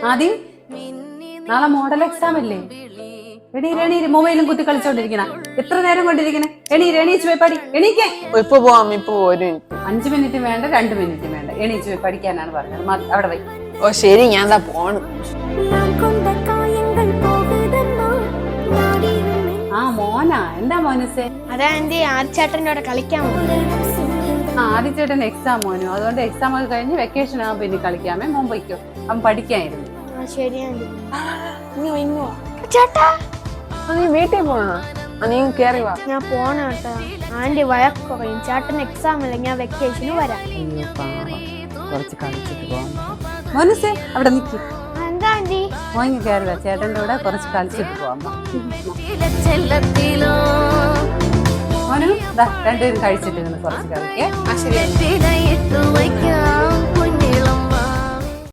ആദ്യം നാളെ model exam അല്ലേ? എണീര് മൊബൈലും കുത്തി കളിച്ചോണ്ടിരിക്കണ എത്ര നേരം കൊണ്ടിരിക്കണേ? എണീച്ച് പോയി പഠി. എണീക്കേ. ഇപ്പൊ പോവാം. ഇപ്പൊ 5 മിനിറ്റ് വേണ്ട, 2 മിനിറ്റ് വേണ്ട. എണീച്ച് പോയി പഠിക്കാനാണ് പറഞ്ഞത്. അവിടെ പോയി. ഓ ശരി, ഞാൻ എന്താ പോണ്. ആ മോനാ, എന്താ മോനസേ? അതാ ആന്റി ആദിച്ചേട്ടൻ്റെ കൂടെ കളിക്കാൻ ആദിച്ചേട്ടൻ എക്സാം മോനു, അതുകൊണ്ട് എക്സാം ഒക്കെ കഴിഞ്ഞ് വെക്കേഷൻ ആകുമ്പോ പിന്നെ കളിക്കാമേ. മുമ്പയ്ക്കോ അവൻ പഠിക്കായിരുന്നു. ശരി ആന്റി. ചേട്ടാ നീ വീട്ടിൽ പോണോ? നീ കേറി വാ. ഞാൻ പോണേട്ടാ. ആന്റി വഴക്ക് പറയും. ചേട്ടൻ എക്സാം അല്ല, ഞാൻ വെക്കേഷന് വരാം. കുറച്ച് കളിച്ചിട്ട് പോവാം. മോനസേ അവിടെ നിൽക്കും. എന്താ ആന്റി? മോങ്ങി കയറി വാ, ചേട്ടൻ്റെ കൂടെ കുറച്ച് കളിച്ചിട്ട് പോവാം. മോനും രണ്ടുപേരും കഴിച്ചിട്ട് കുറച്ച് കളിക്കേ. ശരി.